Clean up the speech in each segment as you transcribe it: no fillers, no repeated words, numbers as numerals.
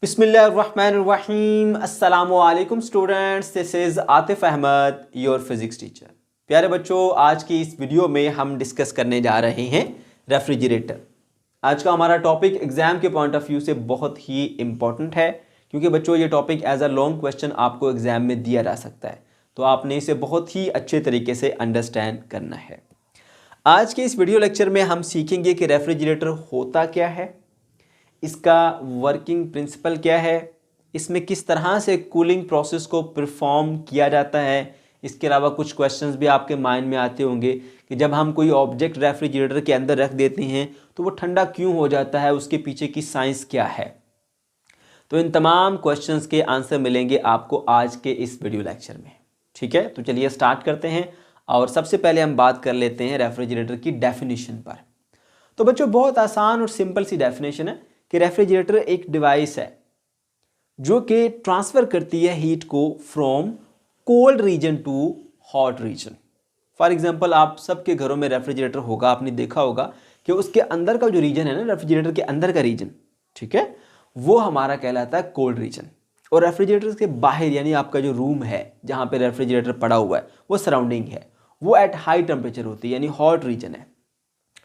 बिस्मिल्लाहिर्रहमानिर्रहीम अस्सलामुअलैकुम students, this is Atif Ahmed, your physics teacher. प्यारे बच्चों, आज की इस वीडियो में हम डिस्कस करने जा रहे हैं रेफ्रिजरेटर। आज का हमारा टॉपिक एग्ज़ाम के पॉइंट ऑफ व्यू से बहुत ही इम्पॉर्टेंट है, क्योंकि बच्चों ये topic as a long question आपको एग्ज़ाम में दिया जा सकता है, तो आपने इसे बहुत ही अच्छे तरीके से अंडरस्टैंड करना है। आज के इस वीडियो लेक्चर में हम सीखेंगे कि रेफ्रिजरेटर होता क्या है, इसका वर्किंग प्रिंसिपल क्या है, इसमें किस तरह से कूलिंग प्रोसेस को परफॉर्म किया जाता है। इसके अलावा कुछ क्वेश्चंस भी आपके माइंड में आते होंगे कि जब हम कोई ऑब्जेक्ट रेफ्रिजरेटर के अंदर रख देते हैं तो वो ठंडा क्यों हो जाता है, उसके पीछे की साइंस क्या है। तो इन तमाम क्वेश्चंस के आंसर मिलेंगे आपको आज के इस वीडियो लेक्चर में। ठीक है, तो चलिए स्टार्ट करते हैं। और सबसे पहले हम बात कर लेते हैं रेफ्रिजरेटर की डेफिनेशन पर। तो बच्चों बहुत आसान और सिंपल सी डेफिनेशन है कि रेफ्रिजरेटर एक डिवाइस है जो कि ट्रांसफ़र करती है हीट को from cold region to hot region. For example, आप सबके घरों में रेफ्रिजरेटर होगा, आपने देखा होगा कि उसके अंदर का जो रीजन है ना, रेफ्रिजरेटर के अंदर का रीजन, ठीक है, वो हमारा कहलाता है कोल्ड रीजन। और रेफ्रिजरेटर के बाहर यानी आपका जो रूम है जहाँ पे रेफ्रिजरेटर पड़ा हुआ है, वो सराउंडिंग है, वो एट हाई टेम्परेचर होती है, यानी हॉट रीजन है।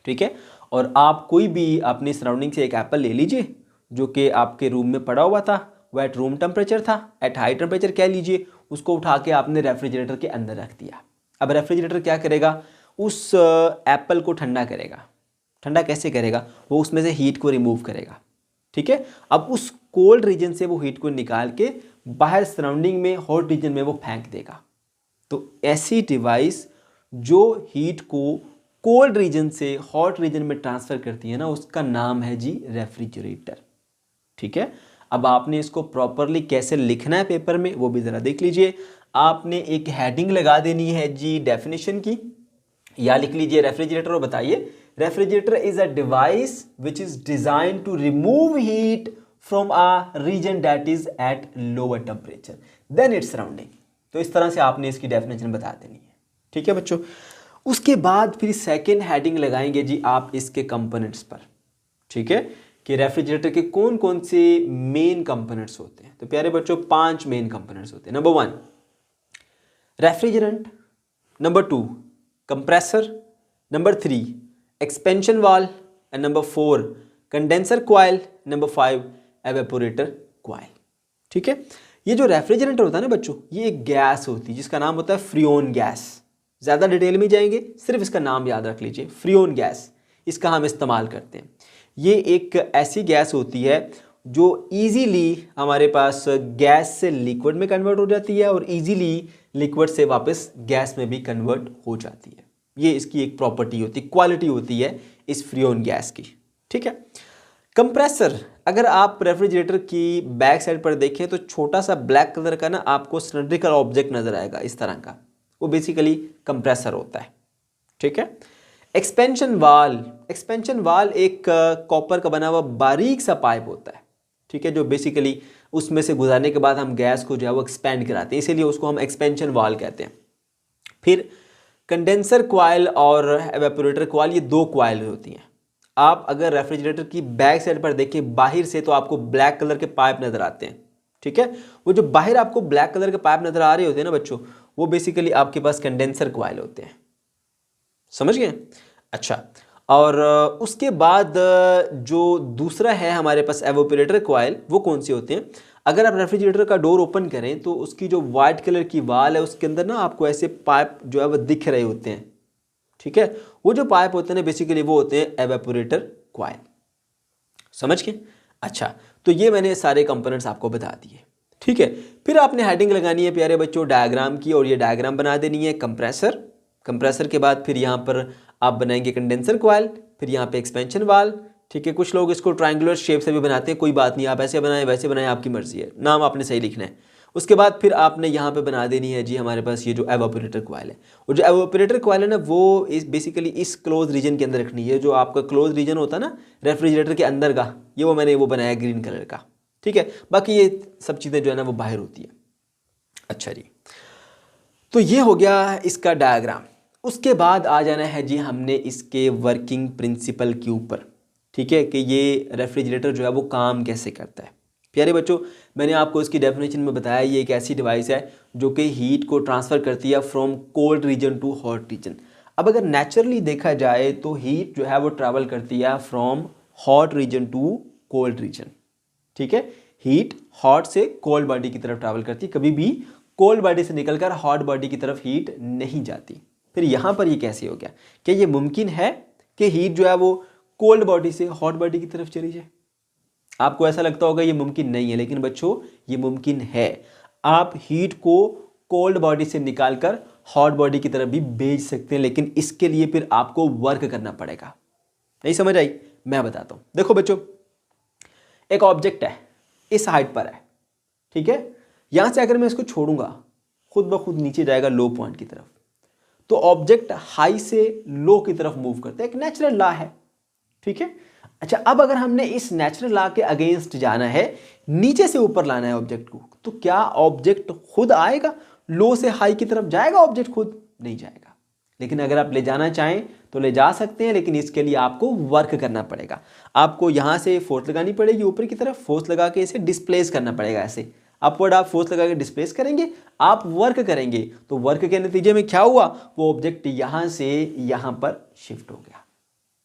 ठीक है, और आप कोई भी अपनी सराउंडिंग से एक एप्पल ले लीजिए जो कि आपके रूम में पड़ा हुआ था, वो एट रूम टेम्परेचर था, एट हाई टेम्परेचर कह लीजिए, उसको उठा के आपने रेफ्रिजरेटर के अंदर रख दिया। अब रेफ्रिजरेटर क्या करेगा, उस एप्पल को ठंडा करेगा। ठंडा कैसे करेगा, वो उसमें से हीट को रिमूव करेगा। ठीक है, अब उस कोल्ड रीजन से वो हीट को निकाल के बाहर सराउंडिंग में हॉट रीजन में वो फेंक देगा। तो ऐसी डिवाइस जो हीट को कोल्ड रीजन से हॉट रीजन में ट्रांसफ़र करती है ना, उसका नाम है जी रेफ्रिजरेटर। ठीक है, अब आपने इसको प्रॉपरली कैसे लिखना है पेपर में वो भी ज़रा देख लीजिए। आपने एक हेडिंग लगा देनी है जी डेफिनेशन की, या लिख लीजिए रेफ्रिजरेटर और बताइए refrigerator is a device which is design to remove heat from a region that is at lower temperature than its surrounding. तो इस तरह से आपने इसकी डेफिनेशन बता देनी है। ठीक है बच्चों, उसके बाद फिर सेकेंड हेडिंग लगाएंगे जी आप इसके कंपोनेंट्स पर। ठीक है, कि रेफ्रिजरेटर के कौन कौन से मेन कंपोनेंट्स होते हैं। तो प्यारे बच्चों 5 मेन कंपोनेंट्स होते हैं। Number 1 refrigerant, number 2 compressor, number 3 expansion valve, and number 4 condenser coil, number 5 evaporator coil. ठीक है, ये जो रेफ्रिजरेटर होता है ना बच्चों, ये एक गैस होती है जिसका नाम होता है फ्रियोन गैस। ज़्यादा डिटेल में जाएंगे, सिर्फ इसका नाम याद रख लीजिए, फ्रियोन गैस, इसका हम इस्तेमाल करते हैं। ये एक ऐसी गैस होती है जो इजीली हमारे पास गैस से लिक्विड में कन्वर्ट हो जाती है और इजीली लिक्विड से वापस गैस में भी कन्वर्ट हो जाती है। ये इसकी एक प्रॉपर्टी होती है, क्वालिटी होती है इस फ्रियोन गैस की। ठीक है, कंप्रेसर, अगर आप रेफ्रिजरेटर की बैक साइड पर देखें तो छोटा सा ब्लैक कलर का ना आपको सिलेंड्रिकल ऑब्जेक्ट नजर आएगा इस तरह का, वो बेसिकली कंप्रेसर होता है। ठीक है, एक्सपेंशन वाल, एक्सपेंशन वाल एक कॉपर का बना हुआ बारीक सा पाइप होता है। ठीक है, जो बेसिकली उसमें से गुजारने के बाद हम गैस को जो है वो एक्सपेंड कराते हैं, इसीलिए उसको हम एक्सपेंशन वाल कहते हैं। फिर कंडेंसर क्वाइल और एवेपोरेटर क्वाइल, ये 2 क्वाइल होती हैं। आप अगर रेफ्रिजरेटर की बैक साइड पर देखें बाहर से तो आपको ब्लैक कलर के पाइप नजर आते हैं। ठीक है, वो जो बाहर आपको ब्लैक कलर के पाइप नजर आ रहे होते हैं ना बच्चों, वो बेसिकली आपके पास कंडेंसर क्वाइल होते हैं। समझ गए? अच्छा, और उसके बाद जो दूसरा है हमारे पास एवेपोरेटर क्वाइल, वो कौन से होते हैं। अगर आप रेफ्रिजरेटर का डोर ओपन करें तो उसकी जो वाइट कलर की वाल है उसके अंदर ना आपको ऐसे पाइप जो है वो दिख रहे होते हैं। ठीक है, वो जो पाइप होते हैं ना बेसिकली वो होते हैं एवेपोरेटर क्वाइल। समझ गए? अच्छा, तो ये मैंने सारे कंपोनेंट्स आपको बता दिए। ठीक है, फिर आपने हेडिंग लगानी है प्यारे बच्चों डायग्राम की, और ये डायग्राम बना देनी है कंप्रेसर। कंप्रेसर के बाद फिर यहाँ पर आप बनाएंगे कंडेंसर क्वाइल, फिर यहाँ पे एक्सपेंशन वाल। ठीक है, कुछ लोग इसको ट्रायंगुलर शेप से भी बनाते हैं, कोई बात नहीं, आप ऐसे बनाएं वैसे बनाएं, आपकी मर्जी है, नाम आपने सही लिखना है। उसके बाद फिर आपने यहाँ पे बना देनी है जी हमारे पास ये जो एवेपोरेटर क्वाइल है। और जो एवेपोरेटर क्वाइल है ना, वो इस बेसिकली इस क्लोज रीजन के अंदर रखनी है। जो आपका क्लोज रीजन होता है ना रेफ्रिजरेटर के अंदर का, ये वो मैंने वो बनाया ग्रीन कलर का। ठीक है, बाकी ये सब चीज़ें जो है ना वो बाहर होती है। अच्छा जी, तो ये हो गया इसका डायग्राम। उसके बाद आ जाना है जी हमने इसके वर्किंग प्रिंसिपल के ऊपर। ठीक है, कि ये रेफ्रिजरेटर जो है वो काम कैसे करता है। प्यारे बच्चों, मैंने आपको इसकी डेफिनेशन में बताया ये एक ऐसी डिवाइस है जो कि हीट को ट्रांसफ़र करती है from cold region to hot region. अब अगर नेचुरली देखा जाए तो हीट जो है वो ट्रैवल करती है from hot region to cold region. ठीक है, हीट हॉट से कोल्ड बॉडी की तरफ ट्रैवल करती है, कभी भी कोल्ड बॉडी से निकलकर हॉट बॉडी की तरफ हीट नहीं जाती। फिर यहाँ पर ये कैसे हो गया? क्या ये मुमकिन है कि हीट जो है वो कोल्ड बॉडी से हॉट बॉडी की तरफ चली जाए? आपको ऐसा लगता होगा ये मुमकिन नहीं है, लेकिन बच्चों ये मुमकिन है। आप हीट को कोल्ड बॉडी से निकालकर हॉट बॉडी की तरफ भी भेज सकते हैं, लेकिन इसके लिए फिर आपको वर्क करना पड़ेगा। नहीं समझ आई? मैं बताता हूं। देखो बच्चों, एक ऑब्जेक्ट है, इस हाइट पर है, ठीक है। यहां से अगर मैं इसको छोड़ूंगा खुद ब खुद नीचे जाएगा लो पॉइंट की तरफ। तो ऑब्जेक्ट हाई से लो की तरफ मूव करता है, एक नेचुरल लॉ है, ठीक है। अच्छा, अब अगर हमने इस नेचुरल लॉ के अगेंस्ट जाना है, नीचे से ऊपर लाना है ऑब्जेक्ट को, तो क्या ऑब्जेक्ट खुद आएगा? लो से हाई की तरफ जाएगा ऑब्जेक्ट? खुद नहीं जाएगा। लेकिन अगर आप ले जाना चाहें तो ले जा सकते हैं, लेकिन इसके लिए आपको वर्क करना पड़ेगा। आपको यहां से फोर्स लगानी पड़ेगी ऊपर की तरफ, फोर्स लगा के इसे डिस्प्लेस करना पड़ेगा। ऐसे अपवर्ड आप फोर्स लगा के डिस्प्लेस करेंगे, आप वर्क करेंगे, तो वर्क के नतीजे में क्या हुआ? वो ऑब्जेक्ट यहां से यहां पर शिफ्ट हो गया।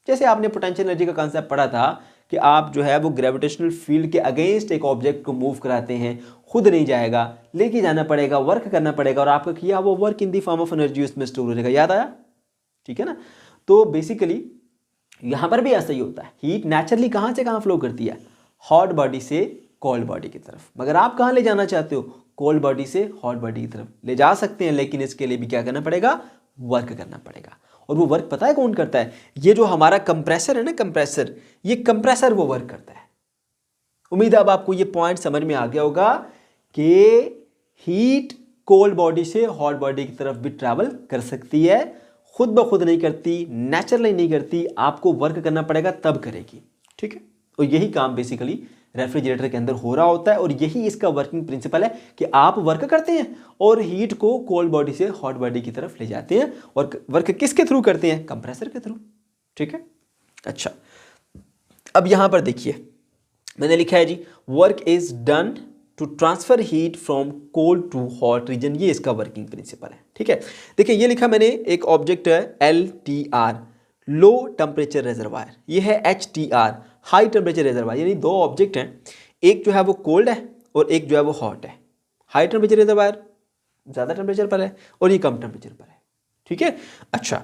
जैसे आपने पोटेंशियल एनर्जी का कांसेप्ट पढ़ा था कि आप जो है वो ग्रेविटेशनल फील्ड के अगेंस्ट एक ऑब्जेक्ट को मूव कराते हैं, खुद नहीं जाएगा, लेके जाना पड़ेगा, वर्क करना पड़ेगा, और आपका किया वो work in the form of energy उसमें स्टोर हो जाएगा। याद आया? ठीक है ना। तो बेसिकली यहां पर भी ऐसा ही होता है। हीट नेचुरली कहां से कहां फ्लो करती है? हॉट बॉडी से कोल्ड बॉडी की तरफ। मगर आप कहां ले जाना चाहते हो? कोल्ड बॉडी से हॉट बॉडी की तरफ ले जा सकते हैं, लेकिन इसके लिए भी क्या करना पड़ेगा? वर्क करना पड़ेगा। और वो वर्क पता है कौन करता है? ये जो हमारा कंप्रेसर है ना, कंप्रेसर, ये कंप्रेसर वो वर्क करता है। उम्मीद है अब आपको ये पॉइंट समझ में आ गया होगा कि हीट कोल्ड बॉडी से हॉट बॉडी की तरफ भी ट्रैवल कर सकती है, खुद ब खुद नहीं करती, नेचुरली नहीं करती, आपको वर्क करना पड़ेगा तब करेगी। ठीक है, और यही काम बेसिकली रेफ्रिजरेटर के अंदर हो रहा होता है, और यही इसका वर्किंग प्रिंसिपल है कि आप वर्क करते हैं और हीट को कोल्ड बॉडी से हॉट बॉडी की तरफ ले जाते हैं, और वर्क किसके थ्रू करते हैं? कंप्रेसर के थ्रू। ठीक है, अच्छा, अब यहां पर देखिए मैंने लिखा है जी, work is done to transfer heat from cold to hot region. ये इसका वर्किंग प्रिंसिपल है। ठीक है, देखिए ये लिखा मैंने, एक ऑब्जेक्ट है LTR, लो टेम्परेचर रिजर्वायर, ये है HTR, हाई टेम्परेचर रिजर्वायर। यानी दो ऑब्जेक्ट हैं, एक जो है वो कोल्ड है और एक जो है वो हॉट है। हाई टेम्परेचर रिजर्वायर ज़्यादा टेम्परेचर पर है और ये कम टेम्परेचर पर है। ठीक है, अच्छा,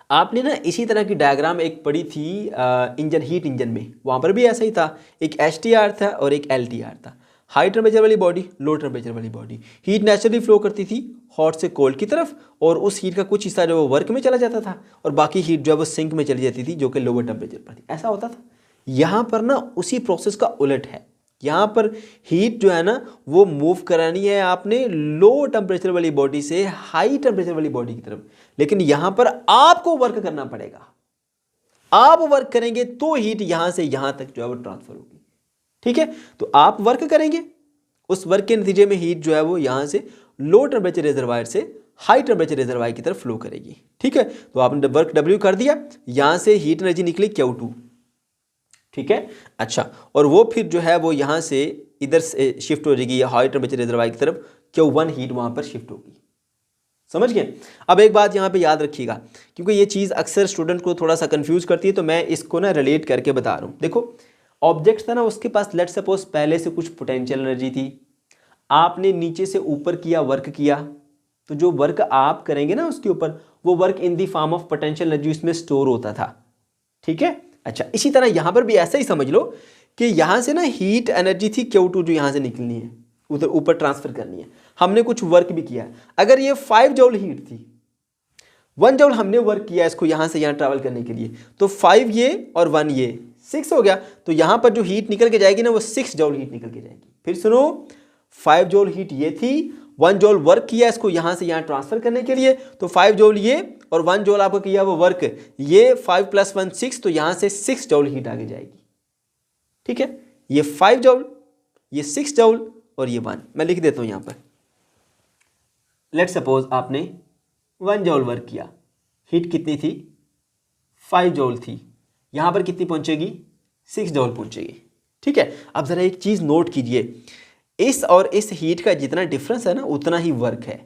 आपने ना इसी तरह की डायग्राम एक पढ़ी थी इंजन, हीट इंजन में, वहाँ पर भी ऐसा ही था। एक HTR था और एक LTR था। हाई टेम्परेचर वाली बॉडी, लो टेम्परेचर वाली बॉडी। हीट नेचुरली फ्लो करती थी हॉट से कोल्ड की तरफ, और उस हीट का कुछ हिस्सा जो वो वर्क में चला जाता था और बाकी हीट जो है वो सिंक में चली जाती थी, जो कि लोअर टेम्परेचर पर थी। ऐसा होता था। यहाँ पर ना उसी प्रोसेस का उलट है। यहाँ पर हीट जो है ना वो मूव करानी है आपने लो टेम्परेचर वाली बॉडी से हाई टेम्परेचर वाली बॉडी की तरफ, लेकिन यहाँ पर आपको वर्क करना पड़ेगा। आप वर्क करेंगे तो हीट यहाँ से यहाँ तक जो है वो ट्रांसफर होगी। ठीक है, तो आप वर्क करेंगे, उस वर्क के नतीजे में हीट जो है वो यहाँ से लो टेम्परेचर रिजर्वायर से हाई टेम्परेचर रिजर्वायर की तरफ फ्लो करेगी। ठीक है, तो आपने वर्क W कर दिया, यहाँ से हीट एनर्जी निकली Q2। ठीक है, अच्छा, और वो फिर जो है वो यहाँ से इधर से शिफ्ट हो जाएगी हाई टेम्परेचर रिजर्वायर की तरफ, Q1 हीट वहाँ पर शिफ्ट होगी। समझ गए? अब एक बात यहाँ पे याद रखिएगा, क्योंकि ये चीज़ अक्सर स्टूडेंट को थोड़ा सा कंफ्यूज करती है, तो मैं इसको ना रिलेट करके बता रहा हूँ। देखो, ऑब्जेक्ट था ना, उसके पास लेट सपोज पहले से कुछ पोटेंशियल एनर्जी थी, आपने नीचे से ऊपर किया, वर्क किया, तो जो वर्क आप करेंगे ना उसके ऊपर, वो work in the form of potential energy उसमें स्टोर होता था। ठीक है, अच्छा, इसी तरह यहाँ पर भी ऐसा ही समझ लो कि यहाँ से ना हीट एनर्जी थी Q2 जो यहाँ से निकलनी है, उधर ऊपर ट्रांसफर करनी है, हमने कुछ वर्क भी किया है। अगर ये 5 जूल हीट थी, 1 जूल हमने वर्क किया इसको यहाँ से यहाँ ट्रैवल करने के लिए, तो 5 ये और 1 ये 6 हो गया। तो यहाँ पर जो हीट निकल के जाएगी ना वो 6 जूल हीट निकल के जाएगी। फिर सुनो, 5 जूल हीट ये थी, 1 जूल वर्क किया इसको यहाँ से यहाँ ट्रांसफर करने के लिए, तो 5 जूल ये और 1 जूल आपका किया वो वर्क, ये 5 + 1 6, तो यहाँ से 6 जूल हीट आगे जाएगी। ठीक है, ये 5 जूल, ये 6 जूल और ये 1, मैं लिख देता हूँ यहाँ पर। लेट सपोज आपने 1 जूल वर्क किया, हीट कितनी थी? 5 जूल थी, यहाँ पर कितनी पहुँचेगी? 6 जूल पहुँचेगी। ठीक है। अब जरा एक चीज नोट कीजिए, इस और इस हीट का जितना डिफरेंस है ना उतना ही वर्क है।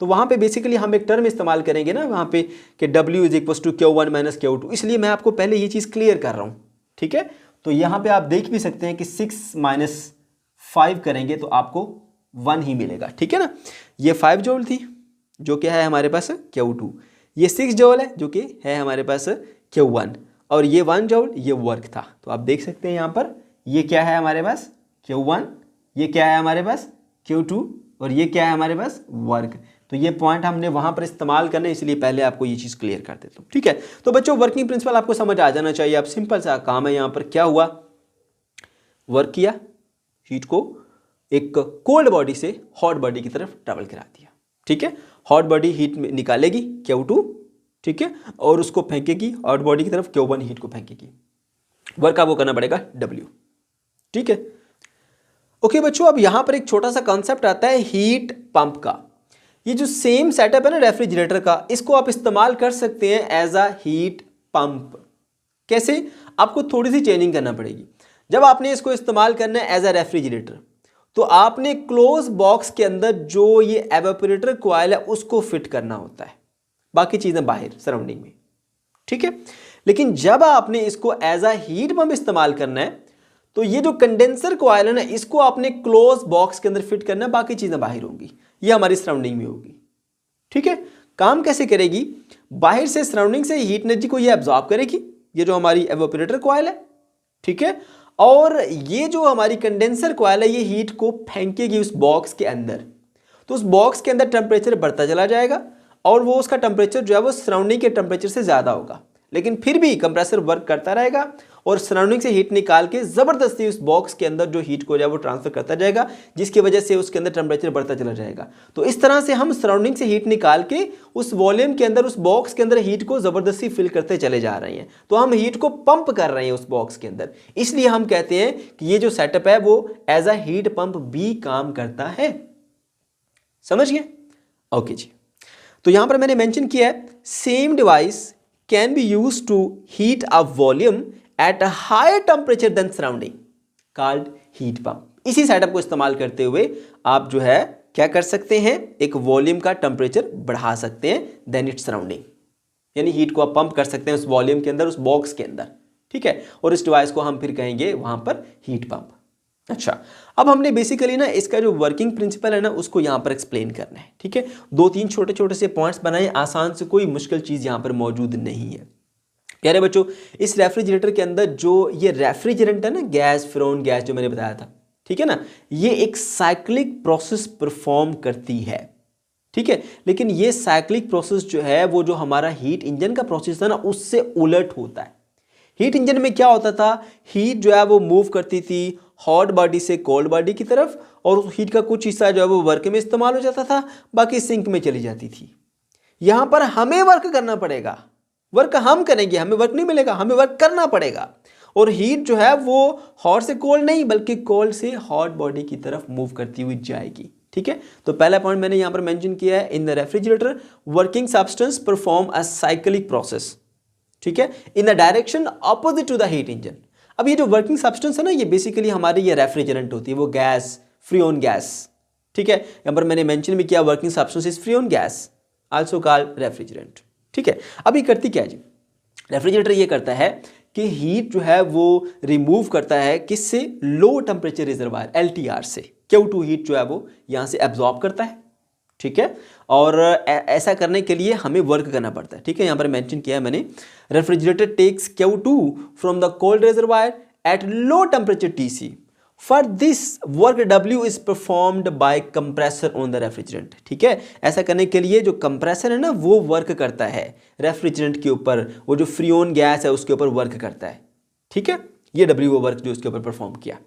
तो वहां पे बेसिकली हम एक टर्म इस्तेमाल करेंगे ना वहां पे कि W is equal to Q1 minus Q2, इसलिए मैं आपको पहले ये चीज क्लियर कर रहा हूं, ठीक है। तो यहां पे आप देख भी सकते हैं कि 6 माइनस 5 करेंगे तो आपको 1 ही मिलेगा, ठीक है ना। ये 5 जूल थी जो कि है हमारे पास Q2, ये 6 जूल है जो कि है हमारे पास Q1, और ये 1 जूल ये वर्क था। तो आप देख सकते हैं यहां पर ये क्या है हमारे पास Q1, ये क्या है हमारे पास Q2, और ये क्या है हमारे पास वर्क। तो ये पॉइंट हमने वहां पर इस्तेमाल करने, इसलिए पहले आपको ये चीज क्लियर कर देता हूं, ठीक है। तो बच्चों वर्किंग प्रिंसिपल आपको समझ आ जाना चाहिए। अब सिंपल सा काम है, यहां पर क्या हुआ, वर्क किया, हीट को एक कोल्ड बॉडी से हॉट बॉडी की तरफ ट्रेवल करा दिया, ठीक है। हॉट बॉडी हीट निकालेगी Q2, ठीक है, और उसको फेंकेगी हॉट बॉडी की तरफ, Q1 हीट को फेंकेगी। वर्क आपको करना पड़ेगा W, ठीक है। ओके बच्चों, अब यहां पर एक छोटा सा कॉन्सेप्ट आता है हीट पंप का। ये जो सेम सेटअप है ना रेफ्रिजरेटर का, इसको आप इस्तेमाल कर सकते हैं एज अ हीट पंप। कैसे, आपको थोड़ी सी चेंजिंग करना पड़ेगी। जब आपने इसको इस्तेमाल करना है एज अ रेफ्रिजरेटर, तो आपने क्लोज बॉक्स के अंदर जो ये एवापोरेटर कॉइल है उसको फिट करना होता है, बाकी चीजें बाहर सराउंडिंग में, ठीक है। लेकिन जब आपने इसको एज अ हीट पंप इस्तेमाल करना है, तो ये जो कंडेंसर कॉइल है ना, इसको आपने क्लोज बॉक्स के अंदर फिट करना है, बाकी चीजें बाहर होंगी, ये हमारी सराउंडिंग में होगी, ठीक है। काम कैसे करेगी, बाहर से सराउंडिंग से हीट एनर्जी को ये एब्जॉर्ब करेगी, ये जो हमारी एवापोरेटर कॉइल है, ठीक है, और ये जो हमारी कंडेंसर कॉइल है ये हीट को फेंकेगी उस बॉक्स के अंदर। तो उस बॉक्स के अंदर टेम्परेचर बढ़ता चला जाएगा, और वो उसका टेम्परेचर जो है वो सराउंडिंग के टेम्परेचर से ज्यादा होगा, लेकिन फिर भी कंप्रेसर वर्क करता रहेगा और सराउंडिंग से हीट निकाल के जबरदस्ती उस बॉक्स के अंदर जो हीट को जो है वो ट्रांसफर करता जाएगा, जिसकी वजह से उसके अंदर टेम्परेचर बढ़ता चला जाएगा। तो इस तरह से हम सराउंडिंग से हीट निकाल के उस वॉल्यूम के अंदर, उस बॉक्स के अंदर हीट को जबरदस्ती फिल करते चले जा रहे हैं। तो हम हीट को पंप कर रहे हैं उस बॉक्स के अंदर, इसलिए हम कहते हैं कि ये जो सेटअप है वो एज अ हीट पंप भी काम करता है। समझ गए? ओके जी। तो यहां पर मैंने मेंशन किया है same device can be use to heat a volume at a higher temperature than surrounding, called heat pump. इसी सेटअप को इस्तेमाल करते हुए आप जो है क्या कर सकते हैं, एक वॉल्यूम का टेम्परेचर बढ़ा सकते हैं देन इट्स सराउंडिंग, यानी हीट को आप पंप कर सकते हैं उस वॉल्यूम के अंदर, उस बॉक्स के अंदर, ठीक है। और इस डिवाइस को हम फिर कहेंगे वहां पर हीट पंप। अच्छा, अब हमने बेसिकली ना इसका जो वर्किंग प्रिंसिपल है ना उसको यहां पर एक्सप्लेन करना है, ठीक है। 2-3 छोटे छोटे से पॉइंट्स बनाए, आसान से, कोई मुश्किल चीज यहां पर मौजूद नहीं है। प्यारे बच्चों, इस रेफ्रिजरेटर के अंदर जो ये रेफ्रिजरेंट है ना, गैस, फ्रोन गैस जो मैंने बताया था, ठीक है ना, ये एक साइक्लिक प्रोसेस परफॉर्म करती है, ठीक है। लेकिन ये साइक्लिक प्रोसेस जो है वो जो हमारा हीट इंजन का प्रोसेस था ना उससे उलट होता है। हीट इंजन में क्या होता था, हीट जो है वो मूव करती थी हॉट बॉडी से कोल्ड बॉडी की तरफ, और उस हीट का कुछ हिस्सा जो है वो वर्क में इस्तेमाल हो जाता था, बाकी सिंक में चली जाती थी। यहां पर हमें वर्क करना पड़ेगा, वर्क हम करेंगे, हमें वर्क नहीं मिलेगा, हमें वर्क करना पड़ेगा। और हीट जो है वो हॉट से कोल्ड नहीं बल्कि कोल्ड से हॉट बॉडी की तरफ मूव करती हुई जाएगी, ठीक है। तो पहला पॉइंट मैंने यहां पर मेंशन किया है, in the refrigerator working substance perform a cyclic process, ठीक है, in the direction opposite to the heat engine. अब ये जो वर्किंग सब्सटेंस है ना, ये बेसिकली हमारी ये रेफ्रिजरेंट होती है, वो गैस, फ्रीऑन गैस, ठीक है। यहां पर मैंने मेंशन भी किया working substance is freon gas also called refrigerant, ठीक है। अब ये करती क्या है जी, रेफ्रिजरेटर ये करता है कि हीट जो है वो रिमूव करता है किससे, लो टेम्परेचर रिजर्वायर LTR से। Q2 हीट जो है वो यहां से एब्जॉर्ब करता है, ठीक है। और ऐसा करने के लिए हमें वर्क करना पड़ता है, ठीक है। यहां पर मेंशन किया है मैंने, refrigerator takes Q2 from the cold reservoir at low temperature TC। For this work W is performed by compressor on the refrigerant, ठीक है। ऐसा करने के लिए जो कंप्रेसर है ना वो वर्क करता है रेफ्रिजरेंट के ऊपर, वो जो फ्रीऑन गैस है उसके ऊपर वर्क करता है, ठीक है। ये W वो वर्क जो उसके ऊपर परफॉर्म किया,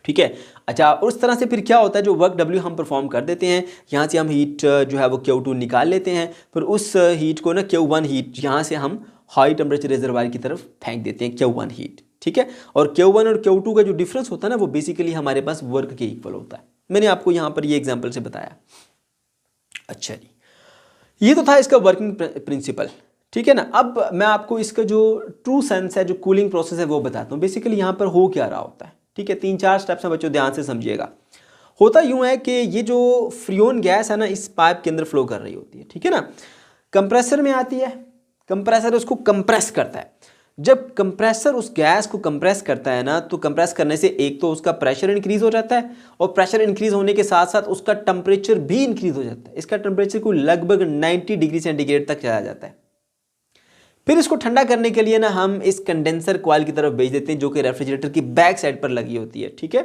ठीक है। अच्छा, उस तरह से फिर क्या होता है, जो वर्क W हम परफॉर्म कर देते हैं, यहाँ से हम हीट जो है वो Q2 निकाल लेते हैं, फिर उस हीट को ना Q1 हीट यहाँ से हम हाई टेम्परेचर रिजर्वायर की तरफ फेंक देते हैं, Q1 हीट, ठीक है। और Q1 और Q2 का जो डिफरेंस होता है ना वो बेसिकली हमारे पास वर्क के इक्वल होता है। मैंने आपको यहाँ पर ये एग्जाम्पल से बताया। अच्छा जी, ये तो था इसका वर्किंग प्रिंसिपल, ठीक है ना। अब मैं आपको इसका जो ट्रू सेंस है, जो कूलिंग प्रोसेस है वो बताता हूँ। बेसिकली यहाँ पर हो क्या रहा होता है, ठीक है, 3-4 स्टेप्स हैं बच्चों, ध्यान से समझिएगा। होता यूं है कि ये जो फ्रीओन गैस है ना इस पाइप के अंदर फ्लो कर रही होती है, ठीक है ना, कंप्रेसर में आती है, कंप्रेसर उसको कंप्रेस करता है। जब कंप्रेसर उस गैस को कंप्रेस करता है ना, तो कंप्रेस करने से एक तो उसका प्रेशर इंक्रीज हो जाता है, और प्रेशर इंक्रीज होने के साथ साथ उसका टेम्परेचर भी इंक्रीज हो जाता है। इसका टेम्परेचर को लगभग 90 डिग्री सेंटीग्रेड तक चला जाता है। फिर इसको ठंडा करने के लिए ना हम इस कंडेंसर कॉइल की तरफ भेज देते हैं, जो कि रेफ्रिजरेटर की बैक साइड पर लगी होती है, ठीक है।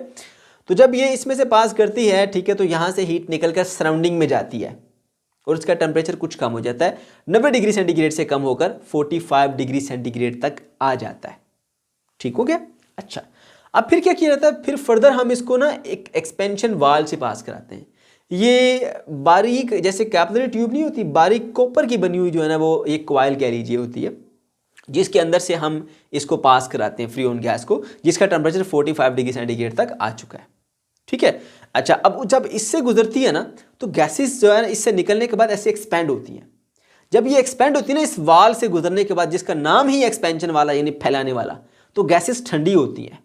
तो जब ये इसमें से पास करती है, ठीक है, तो यहाँ से हीट निकलकर सराउंडिंग में जाती है और उसका टेम्परेचर कुछ कम हो जाता है, 90 डिग्री सेंटीग्रेड से कम होकर 45 डिग्री सेंटीग्रेड तक आ जाता है। ठीक हो गया? अच्छा, अब फिर क्या किया जाता है, फिर फर्दर हम इसको ना एक एक्सपेंशन वाल्व से पास कराते हैं। ये बारीक जैसे कैपिलरी ट्यूब नहीं होती, बारीक कॉपर की बनी हुई जो है ना, वो एक कॉइल कह लीजिए होती है, जिसके अंदर से हम इसको पास कराते हैं फ्रीओन गैस को, जिसका टेम्परेचर 45 डिग्री सेंटीग्रेड तक आ चुका है, ठीक है। अच्छा, अब जब इससे गुजरती है ना, तो गैसेस जो है ना इससे निकलने के बाद ऐसे एक्सपेंड होती हैं। जब ये एक्सपेंड होती है ना इस वाल से गुजरने के बाद, जिसका नाम ही एक्सपेंशन वाला यानी फैलाने वाला, तो गैसेस ठंडी होती हैं,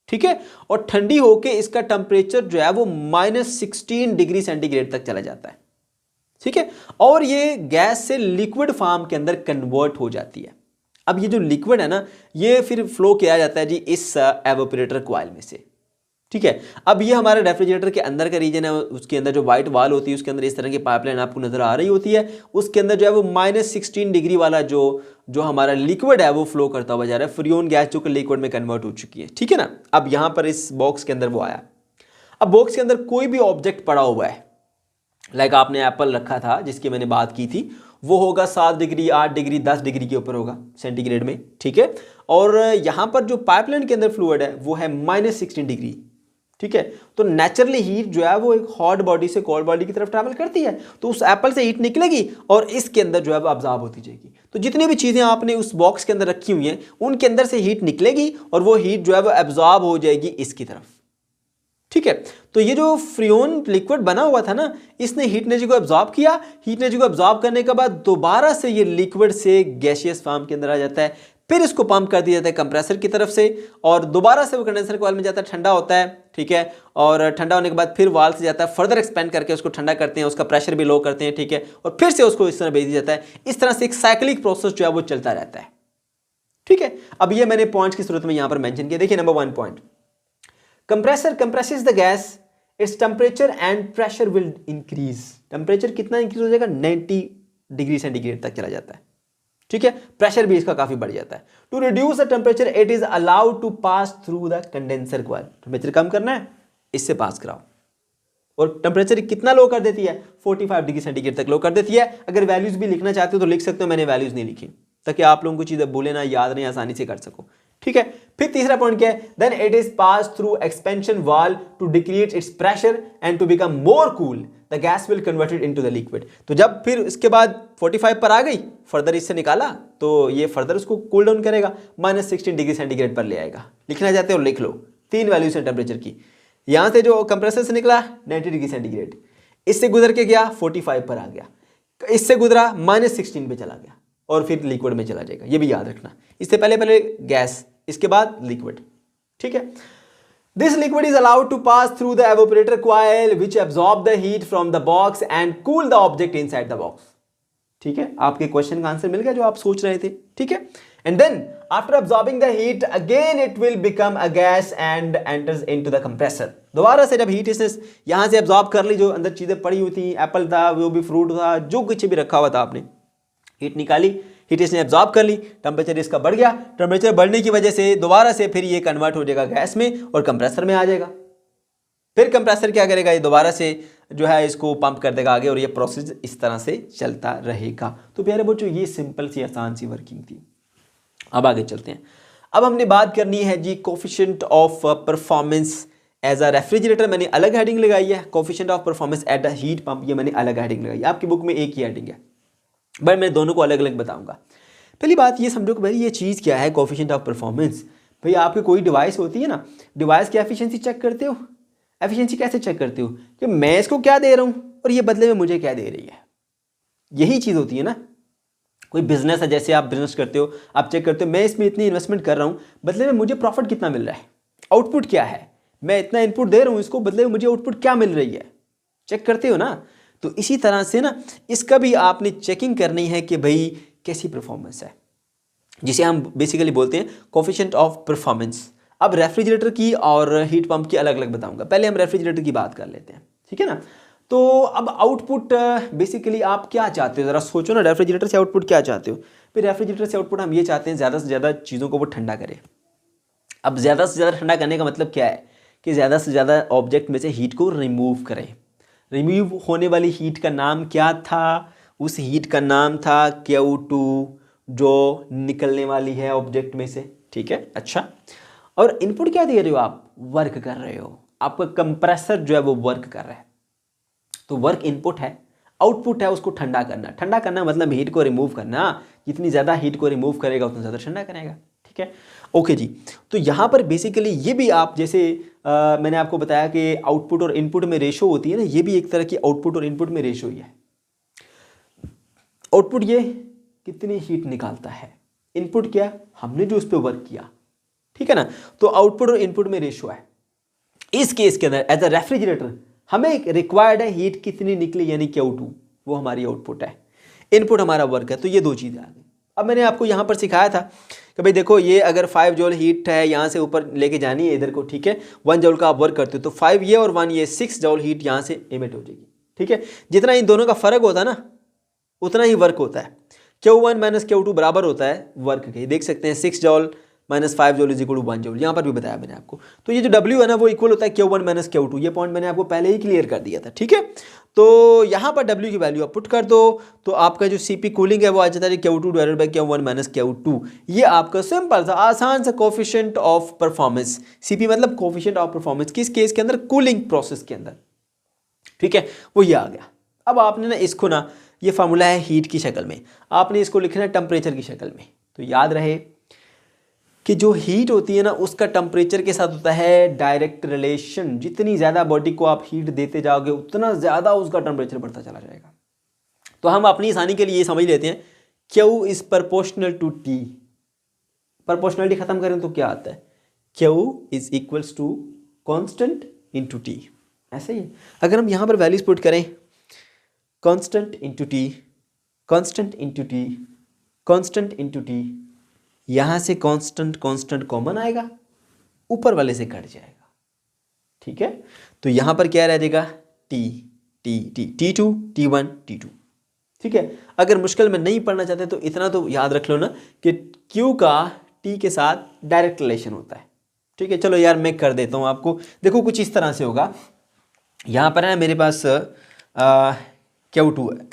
ठीक है, और ठंडी होके इसका टेम्परेचर जो है वो -16 डिग्री सेंटीग्रेड तक चला जाता है, ठीक है, और ये गैस से लिक्विड फॉर्म के अंदर कन्वर्ट हो जाती है। अब ये जो लिक्विड है ना, ये फिर फ्लो किया जाता है जी इस एवापोरेटर कॉइल में से, ठीक है। अब ये हमारे रेफ्रिजरेटर के अंदर का रीजन है, उसके अंदर जो व्हाइट वाल होती है उसके अंदर इस तरह की पाइपलाइन आपको नजर आ रही होती है, उसके अंदर जो है वो -16 डिग्री वाला जो हमारा लिक्विड है वो फ्लो करता हुआ जा रहा है, फ्रीओन गैस जो कि लिक्विड में कन्वर्ट हो चुकी है, ठीक है ना। अब यहाँ पर इस बॉक्स के अंदर वो आया, अब बॉक्स के अंदर कोई भी ऑब्जेक्ट पड़ा हुआ है, लाइक आपने एप्पल रखा था जिसकी मैंने बात की थी, वो होगा 7 डिग्री 8 डिग्री 10 डिग्री के ऊपर होगा सेंटीग्रेड में, ठीक है, और यहाँ पर जो पाइपलाइन के अंदर फ्लूइड है वो है -16 डिग्री, ठीक है। तो नेचुरली हीट जो है वो एक हॉट बॉडी से कोल्ड बॉडी की तरफ ट्रैवल करती है, तो उस एप्पल से हीट निकलेगी और इसके अंदर जो है वो अब्जॉर्ब होती जाएगी। तो जितनी भी चीज़ें आपने उस बॉक्स के अंदर रखी हुई हैं उनके अंदर से हीट निकलेगी और वो हीट जो है वो अब्जॉर्ब हो जाएगी इसकी तरफ, ठीक है। तो ये जो फ्रीओन लिक्विड बना हुआ था ना, इसने हीट एनर्जी को अब्जॉर्ब किया, हीट एनर्जी को अब्जॉर्ब करने के बाद दोबारा से ये लिक्विड से गैसियस फॉर्म के अंदर आ जाता है, फिर इसको पंप कर दिया जाता है कंप्रेसर की तरफ से और दोबारा से वो कंडेंसर कॉइल में जाता है, ठंडा होता है, ठीक है, और ठंडा होने के बाद फिर वाल्व से जाता है, फर्दर एक्सपेंड करके उसको ठंडा करते हैं, उसका प्रेशर भी लो करते हैं, ठीक है, और फिर से उसको इस तरह भेज दिया जाता है। इस तरह से एक साइक्लिक प्रोसेस जो है वो चलता रहता है, ठीक है। अब ये मैंने पॉइंट्स की सूरत में यहां पर मेंशन किया, देखिए number 1 point, compressor compresses the gas, its temperature and pressure will increase. Temperature कितना इंक्रीज हो जाएगा? 90 डिग्री सेंटीग्रेड तक चला जाता है, ठीक है, प्रेशर भी इसका काफी बढ़ जाता है। To reduce the temperature it is allowed to pass through the condenser coil. Temperature कम करना है, इससे पास कराओ, और टेम्परेचर कितना लो कर देती है? 45 डिग्री सेंटीग्रेड तक लो कर देती है। अगर वैल्यूज भी लिखना चाहते हो तो लिख सकते हो, मैंने वैल्यूज नहीं लिखी ताकि आप लोगों को चीजें भूले ना, याद नहीं, आसानी से कर सको, ठीक है। फिर तीसरा पॉइंट क्या है? Then it is pass through expansion valve to decrease its pressure and to become more cool the gas will converted into the liquid. तो जब फिर इसके बाद 45 पर आ गई, फर्दर इससे निकाला तो ये फर्दर उसको कूल डाउन करेगा, -16 डिग्री सेंटीग्रेड पर ले आएगा। लिखना चाहते हो लिख लो, 3 वैल्यूज हैं टेम्परेचर की। यहां से जो कंप्रेसर से निकला 90 डिग्री सेंटीग्रेड, इससे गुजर के गया 45 पर आ गया, इससे गुजरा -16 पे चला गया और फिर लिक्विड में चला जाएगा। ये भी याद रखना, इससे पहले गैस, इसके बाद लिक्विड, ठीक है। This liquid is allowed to pass through the evaporator coil which absorb the heat from the box and cool the object inside the box. ठीक है, आपके क्वेश्चन का आंसर मिल गया जो आप सोच रहे थे, ठीक है। And then after absorbing the heat again it will become a gas and enters into the compressor. दोबारा से जब हीट इसने यहां से अब्जॉर्ब कर ली, जो अंदर चीजें पड़ी हुई थी, एप्पल था, वो भी फ्रूट था, जो कुछ भी रखा हुआ था, आपने हीट निकाली, हीट इसने एब्जॉर्ब कर ली, टेम्परेचर इसका बढ़ गया, टेम्परेचर बढ़ने की वजह से दोबारा से फिर ये कन्वर्ट हो जाएगा गैस में और कंप्रेसर में आ जाएगा। फिर कंप्रेसर क्या करेगा? ये दोबारा से जो है इसको पंप कर देगा आगे और ये प्रोसेस इस तरह से चलता रहेगा। तो प्यारे बच्चों, ये सिंपल सी आसान सी वर्किंग थी। अब आगे चलते हैं। अब हमने बात करनी है जी coefficient of performance as a refrigerator. मैंने अलग हेडिंग लगाई है, coefficient of performance at a heat pump, ये मैंने अलग हेडिंग लगाई है। आपकी बुक में एक ही हेडिंग है, बट मैं दोनों को अलग अलग बताऊंगा। पहली बात ये समझो कि भाई ये चीज़ क्या है कोफिशिएंट ऑफ परफॉर्मेंस। भाई आपकी कोई डिवाइस होती है ना, डिवाइस की एफिशिएंसी चेक करते हो। एफिशिएंसी कैसे चेक करते हो? कि मैं इसको क्या दे रहा हूँ और ये बदले में मुझे क्या दे रही है। यही चीज़ होती है ना। कोई बिजनेस है, जैसे आप बिजनेस करते हो, आप चेक करते हो मैं इसमें इतनी इन्वेस्टमेंट कर रहा हूँ, बदले में मुझे प्रॉफिट कितना मिल रहा है। आउटपुट क्या है, मैं इतना इनपुट दे रहा हूँ, इसको बदले मुझे आउटपुट क्या मिल रही है, चेक करते हो ना। तो इसी तरह से ना इसका भी आपने चेकिंग करनी है कि भाई कैसी परफॉर्मेंस है, जिसे हम बेसिकली बोलते हैं कोफिशिएंट ऑफ परफॉर्मेंस। अब रेफ्रिजरेटर की और हीट पंप की अलग अलग बताऊंगा, पहले हम रेफ्रिजरेटर की बात कर लेते हैं, ठीक है ना। तो अब आउटपुट बेसिकली आप क्या चाहते हो, ज़रा सोचो ना, रेफ्रिजरेटर से आउटपुट क्या चाहते हो। फिर रेफ्रिजरेटर से आउटपुट हम ये चाहते हैं ज़्यादा से ज़्यादा चीज़ों को वो ठंडा करे। अब ज़्यादा से ज़्यादा ठंडा करने का मतलब क्या है कि ज़्यादा से ज़्यादा ऑब्जेक्ट में से हीट को रिमूव करें। रिमूव होने वाली हीट का नाम क्या था, उस हीट का नाम था Q2, जो निकलने वाली है ऑब्जेक्ट में से, ठीक है। अच्छा, और इनपुट क्या दे रहे हो आप, वर्क कर रहे हो, आपका कंप्रेसर जो है वो वर्क कर रहा है। तो वर्क इनपुट है, आउटपुट है उसको ठंडा करना। ठंडा करना मतलब हीट को रिमूव करना, जितनी ज़्यादा हीट को रिमूव करेगा उतना ज़्यादा ठंडा करेगा, ठीक है। ओके जी, तो यहाँ पर बेसिकली ये भी आप जैसे मैंने आपको बताया कि आउटपुट और इनपुट में रेशो होती है ना, ये भी एक तरह की आउटपुट और इनपुट में रेशो ही है। आउटपुट ये कितनी हीट निकालता है, इनपुट क्या, हमने जो उस पर वर्क किया, ठीक है ना। तो आउटपुट और इनपुट में रेशो है। इस केस के अंदर एज अ रेफ्रिजरेटर हमें रिक्वायर्ड है हीट कितनी निकली, यानी Q2, वो हमारी आउटपुट है, इनपुट हमारा वर्क है। तो ये दो चीज़ें आ गई। अब मैंने आपको यहाँ पर सिखाया था कि भाई देखो, ये अगर 5 जूल हीट है यहाँ से ऊपर लेके जानी है इधर को, ठीक है, 1 जूल का आप वर्क करते हो, तो 5 ये और 1 ये 6 जूल हीट यहाँ से एमिट हो जाएगी, ठीक है। जितना इन दोनों का फर्क होता है ना उतना ही वर्क होता है। Q1 माइनस Q2 बराबर होता है वर्क के, देख सकते हैं 6 joule minus 5 joule is equal to 1 joule, यहाँ पर भी बताया मैंने आपको। तो ये जो W है ना वो इक्वल होता है Q1 माइनस Q2, ये पॉइंट मैंने आपको पहले ही क्लियर कर दिया था, ठीक है। तो यहाँ पर W की वैल्यू आप पुट कर दो, तो आपका जो CP कूलिंग है वो आ जाता है Q2 divided by Q1 minus Q2। ये आपका सिंपल सा आसान सा कोफिशिएंट ऑफ परफॉर्मेंस, CP मतलब कोफिशिएंट ऑफ परफॉर्मेंस, किस केस के अंदर, कूलिंग प्रोसेस के अंदर, ठीक है, वो ये आ गया। अब आपने ना इसको ना, ये फार्मूला है हीट की शक्ल में, आपने इसको लिखना है टेम्परेचर की शक्ल में। तो याद रहे कि जो हीट होती है ना उसका टेम्परेचर के साथ होता है डायरेक्ट रिलेशन। जितनी ज़्यादा बॉडी को आप हीट देते जाओगे उतना ज़्यादा उसका टेम्परेचर बढ़ता चला जाएगा। तो हम अपनी आसानी के लिए ये समझ लेते हैं Q is proportional to T। Proportionality ख़त्म करें तो क्या आता है, Q is equals to constant into T, ऐसे ही। अगर हम यहाँ पर वैल्यूज पुट करें, constant into T, constant into T, constant into T, यहाँ से कांस्टेंट कांस्टेंट कॉमन आएगा, ऊपर वाले से कट जाएगा, ठीक है। तो यहाँ पर क्या रह जाएगा, T T T T2 T1 T2, ठीक है। अगर मुश्किल में नहीं पढ़ना चाहते तो इतना तो याद रख लो ना कि Q का T के साथ डायरेक्ट रिलेशन होता है, ठीक है। चलो यार मैं कर देता हूँ आपको, देखो कुछ इस तरह से होगा। यहाँ पर है मेरे पास Q2 है,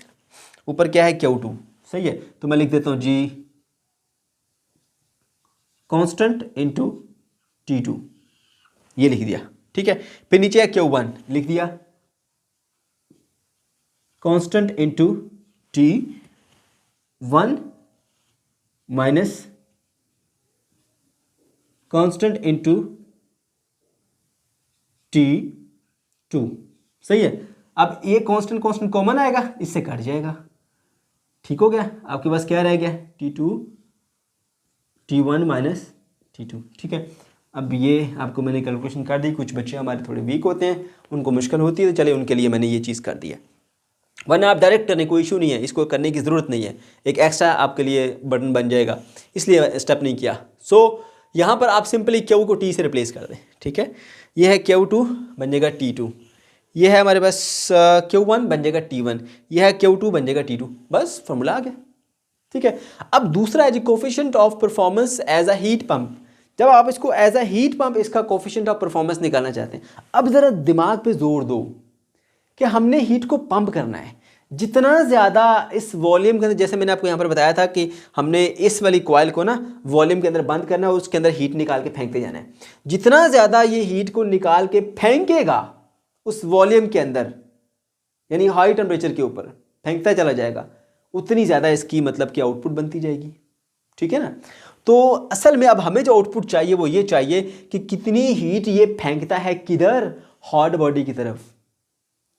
ऊपर क्या है Q2, सही है। तो मैं लिख देता हूँ G कांस्टेंट इंटू T2, ये लिख दिया, ठीक है। फिर नीचे है Q1, लिख दिया constant into T1 minus constant into T2, सही है। अब ये कांस्टेंट कांस्टेंट कॉमन आएगा, इससे कट जाएगा, ठीक हो गया। आपके पास क्या रह गया, T2 T1 माइनस T2, ठीक है। अब ये आपको मैंने कैलकुलेशन कर दी। कुछ बच्चे हमारे थोड़े वीक होते हैं, उनको मुश्किल होती है, तो चले उनके लिए मैंने ये चीज़ कर दी है, वरना आप डायरेक्ट करने कोई इशू नहीं है, इसको करने की ज़रूरत नहीं है, एक एक्स्ट्रा आपके लिए बटन बन जाएगा, इसलिए स्टेप नहीं किया। सो यहाँ पर आप सिंपली Q को T से रिप्लेस कर दें, ठीक है। ये है Q2 बन जाएगा T2, ये है हमारे पास Q1 बन जाएगा T1, ये है Q2 बन जाएगा T2, बस फॉर्मूला आ गया, ठीक है। अब दूसरा है जी coefficient of performance as a heat pump. जब आप इसको एज अ हीट पंप इसका कोफिशिएंट ऑफ परफॉर्मेंस निकालना चाहते हैं, अब ज़रा दिमाग पे जोर दो कि हमने हीट को पंप करना है। जितना ज़्यादा इस वॉल्यूम के अंदर, जैसे मैंने आपको यहाँ पर बताया था कि हमने इस वाली कॉइल को ना वॉल्यूम के अंदर बंद करना है, उसके अंदर हीट निकाल के फेंकते जाना है। जितना ज़्यादा ये हीट को निकाल के फेंकेगा उस वॉल्यूम के अंदर, यानी हाई टेम्परेचर के ऊपर फेंकता चला जाएगा, उतनी ज़्यादा इसकी मतलब कि आउटपुट बनती जाएगी, ठीक है ना। तो असल में अब हमें जो आउटपुट चाहिए वो ये चाहिए कि कितनी हीट ये फेंकता है, किधर, हॉट बॉडी की तरफ,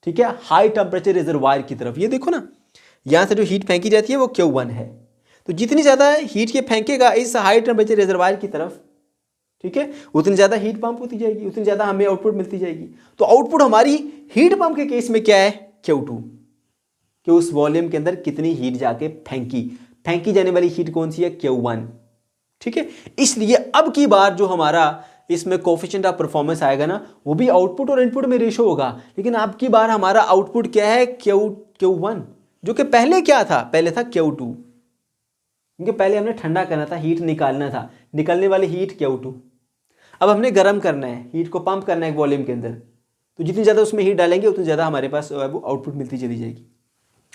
ठीक है, हाई टेम्परेचर रिजर्वायर की तरफ। ये देखो ना, यहाँ से जो हीट फेंकी जाती है वो Q1 है, तो जितनी ज़्यादा हीट ये फेंकेगा इस हाई टेम्परेचर रिजर्वायर की तरफ, ठीक है, उतनी ज़्यादा हीट पंप होती जाएगी, उतनी ज़्यादा हमें आउटपुट मिलती जाएगी। तो आउटपुट हमारी हीट पंप के केस में क्या है, Q2, कि उस वॉल्यूम के अंदर कितनी हीट जाके फेंकी जाने वाली हीट कौन सी है, Q1। ठीक है, इसलिए अब की बार जो हमारा इसमें कोफिशिएंट ऑफ परफॉर्मेंस आएगा ना, वो भी आउटपुट और इनपुट में रेशो होगा, लेकिन अब की बार हमारा आउटपुट क्या है, Q1, जो कि पहले क्या था, पहले था Q2, क्योंकि पहले हमने ठंडा करना था, हीट निकालना था, निकलने वाली हीट Q2। अब हमने गर्म करना है, हीट को पंप करना है एक वॉल्यूम के अंदर, तो जितनी ज़्यादा उसमें हीट डालेंगे उतनी ज़्यादा हमारे पास वो आउटपुट मिलती चली जाएगी।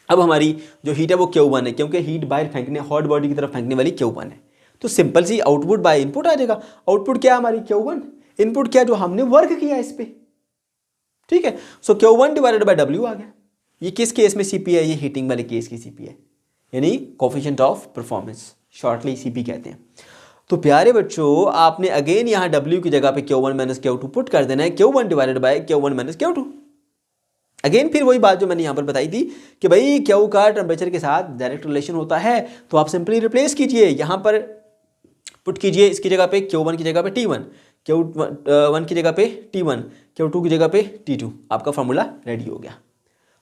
अब हमारी जो हीट है वो Q1 है, क्योंकि हीट बाहर फेंकने, हॉट बॉडी की तरफ फेंकने वाली Q1 है। तो सिंपल सी आउटपुट बाय इनपुट आ जाएगा। आउटपुट क्या है हमारी, Q1, इनपुट क्या, जो हमने वर्क किया इस पे। ठीक है, सो Q1 डिवाइडेड बाय W आ गया। ये किस केस में CP है, ये हीटिंग वाले केस की CP है, यानी coefficient of performance, shortly CP कहते हैं। तो प्यारे बच्चों, आपने अगेन यहाँ W की जगह पे Q1 माइनस Q2 पुट कर देना है, Q1 divided by Q1 minus Q2। Again फिर वही बात जो मैंने यहाँ पर बताई थी कि भाई Q का टेम्परेचर के साथ डायरेक्ट रिलेशन होता है, तो आप सिंपली रिप्लेस कीजिए, यहाँ पर पुट कीजिए इसकी जगह पे Q1 की जगह पे T1, Q1 की जगह पे T1, Q2 की जगह पे T2, आपका फार्मूला रेडी हो गया।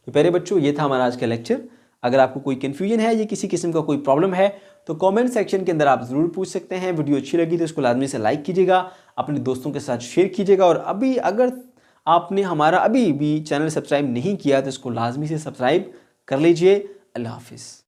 तो प्यारे बच्चों, ये था हमारा आज का लेक्चर। अगर आपको कोई कन्फ्यूजन है या किसी किस्म का कोई प्रॉब्लम है तो कमेंट सेक्शन के अंदर आप ज़रूर पूछ सकते हैं। वीडियो अच्छी लगी तो इसको लाजमी से लाइक कीजिएगा, अपने दोस्तों के साथ शेयर कीजिएगा, और अभी अगर आपने हमारा अभी भी चैनल सब्सक्राइब नहीं किया तो इसको लाजमी से सब्सक्राइब कर लीजिए। अल्लाह हाफिज़।